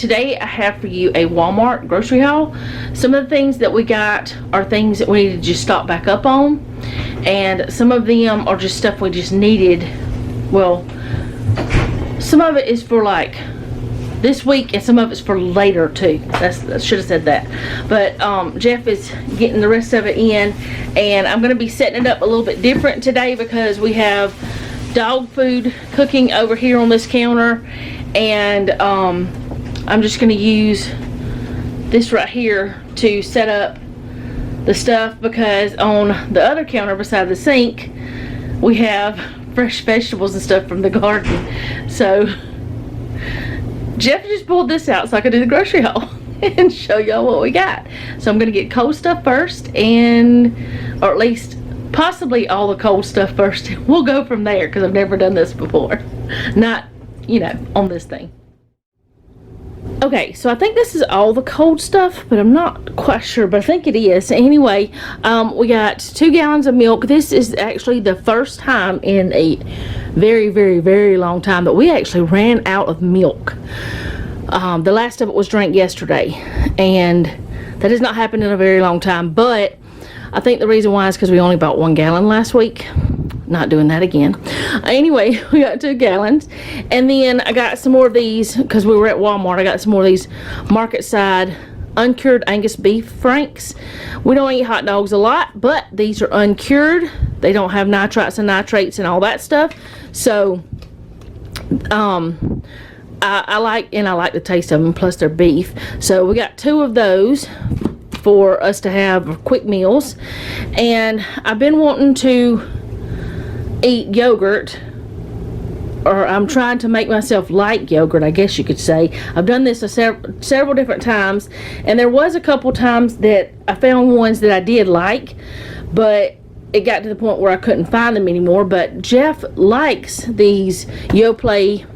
today I have for you a Walmart grocery haul. Some of the things that we got are things that we need to just stock back up on, and some of them are just stuff we just needed. Well, some of it is for like this week, and some of it's for later too. I should have said that. But Jeff is getting the rest of it in, and I'm going to be setting it up a little bit different today because we have dog food cooking over here on this counter, and I'm just going to use this right here to set up the stuff, because on the other counter beside the sink we have fresh vegetables and stuff from the garden. So Jeff just pulled this out so I could do the grocery haul and show y'all what we got. So I'm going to get cold stuff first, or at least possibly all the cold stuff first. We'll go from there because I've never done this before. Not, on this thing. Okay, so I think this is all the cold stuff, but I'm not quite sure, but I think it is. Anyway, we got 2 gallons of milk. This is actually the first time in a very, very, very long time that we actually ran out of milk. The last of it was drank yesterday, and that has not happened in a very long time, but I think the reason why is because we only bought 1 gallon last week. Not doing that again. Anyway, we got 2 gallons, and then I got some more of these because we were at Walmart. I got some more of these market side uncured Angus beef franks. We don't eat hot dogs a lot, but these are uncured. They don't have nitrites and nitrates and all that stuff. So I like the taste of them, plus they're beef. So we got 2 of those for us to have quick meals. And I've been wanting to eat yogurt, or I'm trying to make myself like yogurt, I guess you could say. I've done this several different times, and there was a couple times that I found ones that I did like, but it got to the point where I couldn't find them anymore. But Jeff likes these Yoplait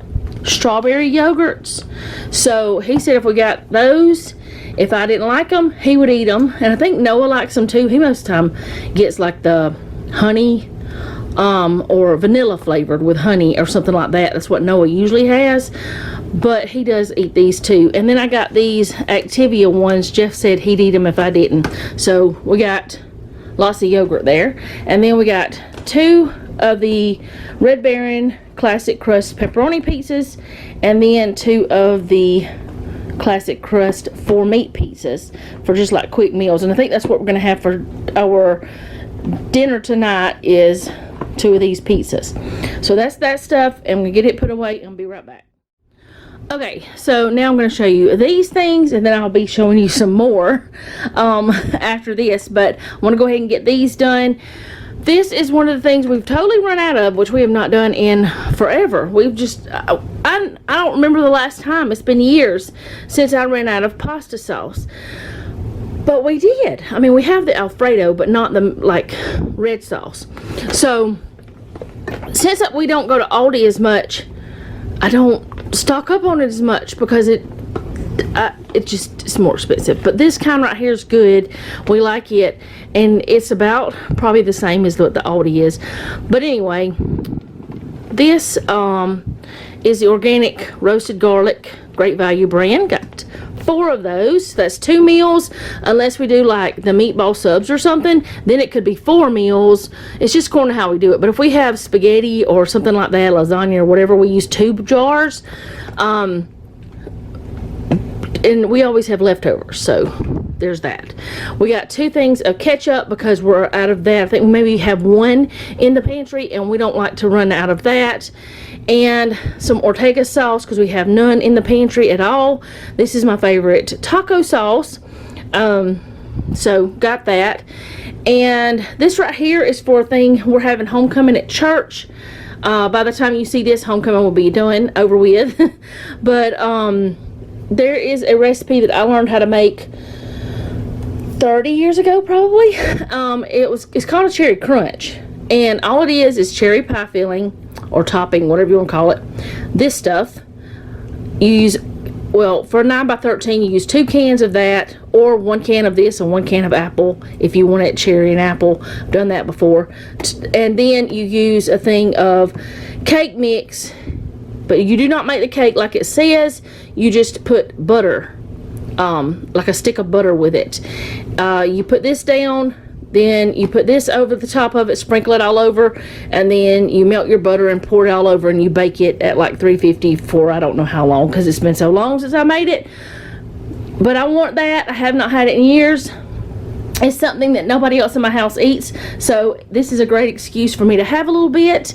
strawberry yogurts, so he said if we got those, if I didn't like them, he would eat them. And I think Noah likes them too. He most of the time gets like the honey or vanilla flavored with honey or something like that. That's what Noah usually has, but he does eat these too. And then I got these Activia ones. Jeff said he'd eat them if I didn't, so we got lots of yogurt there. And then we got 2 of the Red Baron classic crust pepperoni pizzas, and then 2 of the classic crust 4 meat pizzas for just like quick meals. And I think that's what we're gonna have for our dinner tonight, is 2 of these pizzas. So that's that stuff, and I'm gonna get it put away and be right back. Okay, so now I'm going to show you these things, and then I'll be showing you some more after this, but I want to go ahead and get these done. This is one of the things we've totally run out of, which we have not done in forever. We've just, I don't remember the last time. It's been years since I ran out of pasta sauce. But we did. I mean, we have the Alfredo, but not the, like, red sauce. So, since we don't go to Aldi as much, I don't stock up on it as much because it's more expensive. But this kind right here is good. We like it. And it's about probably the same as what the Aldi is. But anyway, this is the organic roasted garlic, Great Value brand. Got 4 of those. That's 2 meals, unless we do like the meatball subs or something, then it could be 4 meals. It's just according to how we do it. But if we have spaghetti or something like that, lasagna or whatever, we use 2 jars, and we always have leftovers, so there's that. We got 2 things of ketchup because we're out of that. I think we maybe have 1 in the pantry, and we don't like to run out of that. And some Ortega sauce because we have none in the pantry at all. This is my favorite taco sauce, so got that. And this right here is for a thing we're having homecoming at church. By the time you see this, homecoming will be done, over with. But there is a recipe that I learned how to make 30 years ago probably. It's called a cherry crunch, and all it is cherry pie filling or topping, whatever you want to call it. This stuff you use, well, for 9 by 13 you use 2 cans of that, or 1 can of this and 1 can of apple if you want it cherry and apple. I've done that before. And then you use a thing of cake mix But you do not make the cake like it says. You just put butter, like a stick of butter with it. You put this down, then you put this over the top of it, sprinkle it all over, and then you melt your butter and pour it all over, and you bake it at like 350 for I don't know how long, because it's been so long since I made it. But I want that. I have not had it in years. It's something that nobody else in my house eats, so this is a great excuse for me to have a little bit,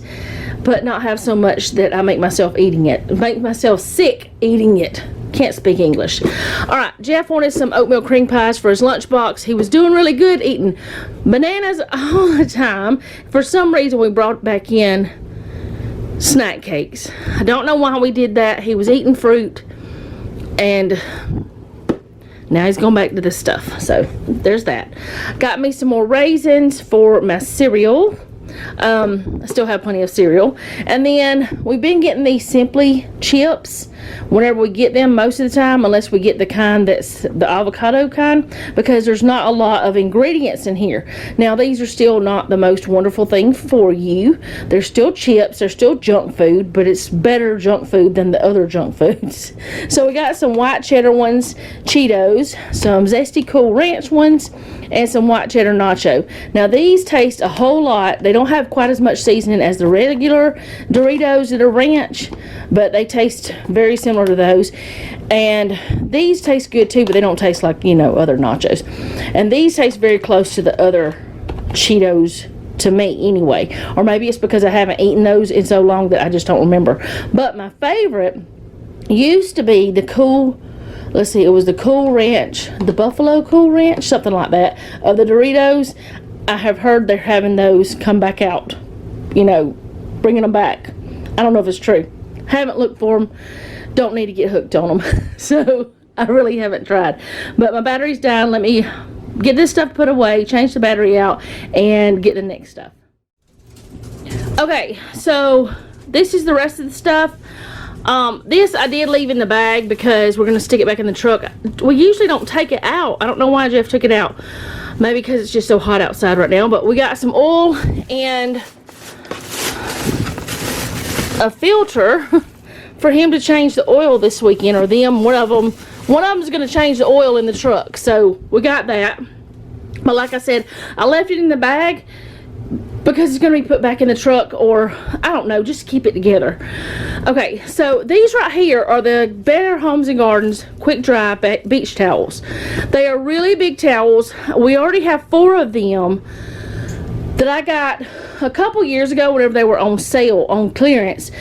but not have so much that I make myself eating it. Make myself sick eating it. Can't speak English. Alright, Jeff wanted some oatmeal cream pies for his lunchbox. He was doing really good eating bananas all the time. For some reason we brought back in snack cakes. I don't know why we did that. He was eating fruit, and now he's going back to this stuff. So there's that. Got me some more raisins for my cereal. I still have plenty of cereal. And then we've been getting these Simply chips whenever we get them, most of the time, unless we get the kind that's the avocado kind, because there's not a lot of ingredients in here. Now these are still not the most wonderful thing for you. They're still chips, they're still junk food, but it's better junk food than the other junk foods. So we got some white cheddar ones, Cheetos, some Zesty Cool Ranch ones, and some white cheddar nacho. Now these taste a whole lot. They don't have quite as much seasoning as the regular Doritos that are ranch, but they taste very similar to those. And these taste good too, but they don't taste like, you know, other nachos. And these taste very close to the other Cheetos to me anyway. Or maybe it's because I haven't eaten those in so long that I just don't remember. But my favorite used to be the Cool, let's see, it was the Cool Ranch, the Buffalo Cool Ranch, something like that, of the Doritos. I have heard they're having those come back out, you know, bringing them back. I don't know if it's true. Haven't looked for them. Don't need to get hooked on them. So I really haven't tried. But my battery's down. Let me get this stuff put away, change the battery out, and get the next stuff. Okay, so this is the rest of the stuff. This I did leave in the bag because we're going to stick it back in the truck. We usually don't take it out. I don't know why Jeff took it out. Maybe because it's just so hot outside right now. But we got some oil and a filter for him to change the oil this weekend, or them, one of them is going to change the oil in the truck. So we got that. But like I said, I left it in the bag because it's going to be put back in the truck, or I don't know, just keep it together. Okay, so these right here are the Better Homes and Gardens quick dry beach towels. They are really big towels. We already have 4 of them that I got a couple years ago whenever they were on sale, on clearance.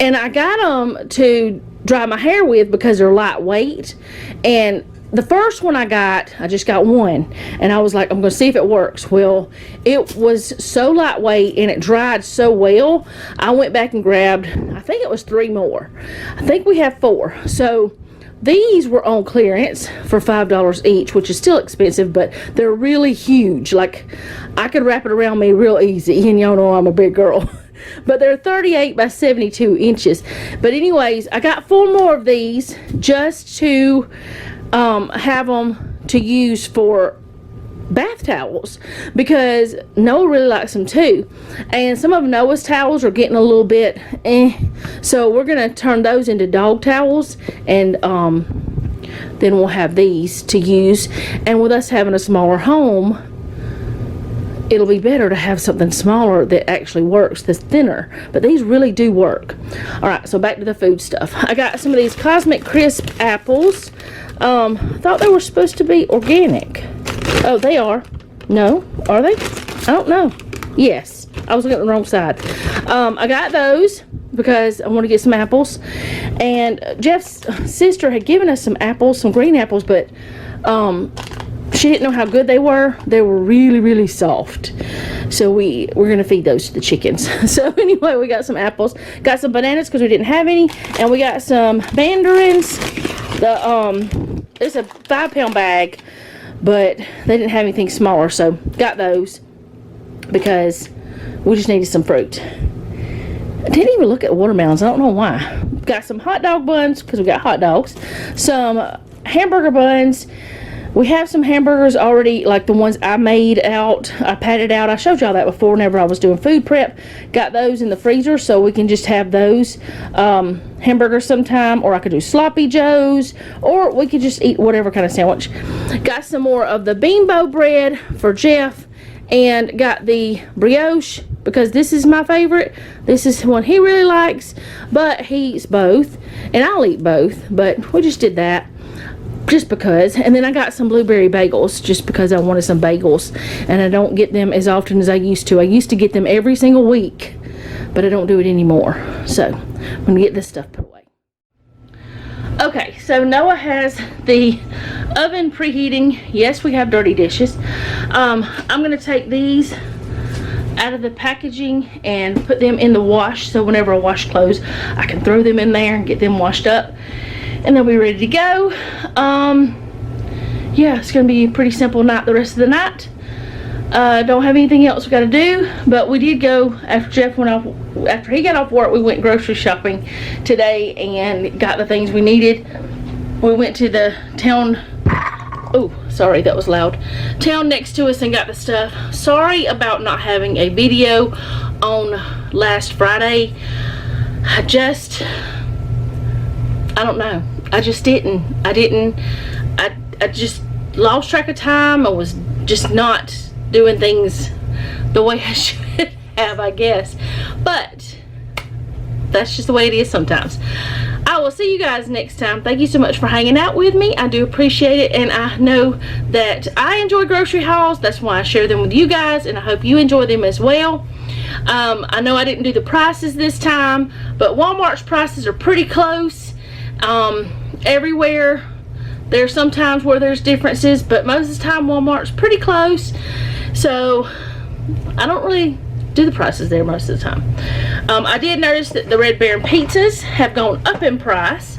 And I got them to dry my hair with because they're lightweight. And the first one I just got one, and I was like, I'm gonna see if it works. Well, it was so lightweight and it dried so well, I went back and grabbed, I think it was 3 more. I think we have 4. So these were on clearance for $5 each, which is still expensive, but they're really huge. Like, I could wrap it around me real easy, and y'all know I'm a big girl. But they're 38 by 72 inches. But anyways, I got 4 more of these just to have them to use for bath towels, because Noah really likes them too, and some of Noah's towels are getting a little bit so we're gonna turn those into dog towels, and then we'll have these to use. And with us having a smaller home, it'll be better to have something smaller that actually works, that's thinner. But these really do work. Alright, so back to the food stuff. I got some of these Cosmic Crisp apples. I thought they were supposed to be organic. Oh, they are. No, are they? I don't know. Yes, I was looking at the wrong side. I got those because I want to get some apples. And Jeff's sister had given us some apples, some green apples, but she didn't know how good they were. They were really, really soft. So we're going to feed those to the chickens. So anyway, we got some apples. Got some bananas because we didn't have any. And we got some mandarins. It's a 5-pound bag, but they didn't have anything smaller. So got those because we just needed some fruit. I didn't even look at watermelons. I don't know why. Got some hot dog buns because we got hot dogs. Some hamburger buns. We have some hamburgers already, like the ones I made out, I patted out. I showed y'all that before whenever I was doing food prep. Got those in the freezer, so we can just have those hamburgers sometime, or I could do sloppy joes, or we could just eat whatever kind of sandwich. Got some more of the beanbo bread for Jeff, and got the brioche because this is my favorite. This is one he really likes, but he eats both, and I'll eat both, but we just did that just because. And then I got some blueberry bagels just because I wanted some bagels, and I don't get them as often as I used to. I used to get them every single week, but I don't do it anymore. So I'm gonna get this stuff put away. Okay, so Noah has the oven preheating. Yes, we have dirty dishes. I'm gonna take these out of the packaging and put them in the wash, so whenever I wash clothes I can throw them in there and get them washed up, and they'll be ready to go. Yeah, it's gonna be a pretty simple night the rest of the night. Don't have anything else we gotta do, but we did go after Jeff went off. After he got off work, we went grocery shopping today and got the things we needed. We went to the town, oh sorry, that was loud, town next to us, and got the stuff. Sorry about not having a video on last Friday. I don't know, I just didn't. I just lost track of time. I was just not doing things the way I should have, I guess, but that's just the way it is sometimes. I will see you guys next time. Thank you so much for hanging out with me. I do appreciate it, and I know that I enjoy grocery hauls. That's why I share them with you guys, and I hope you enjoy them as well. I know I didn't do the prices this time, but Walmart's prices are pretty close everywhere. There's sometimes where there's differences, but most of the time Walmart's pretty close, so I don't really do the prices there most of the time. I did notice that the Red Baron pizzas have gone up in price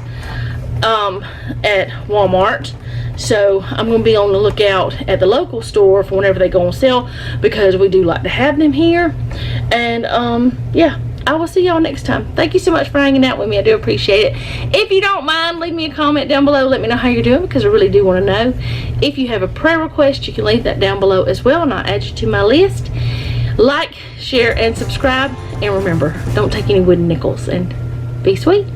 at Walmart, so I'm going to be on the lookout at the local store for whenever they go on sale, because we do like to have them here. And yeah, I will see y'all next time. Thank you so much for hanging out with me. I do appreciate it. If you don't mind, leave me a comment down below. Let me know how you're doing, because I really do want to know. If you have a prayer request, you can leave that down below as well, and I'll add you to my list. Like, share, and subscribe. And remember, don't take any wooden nickels, and be sweet.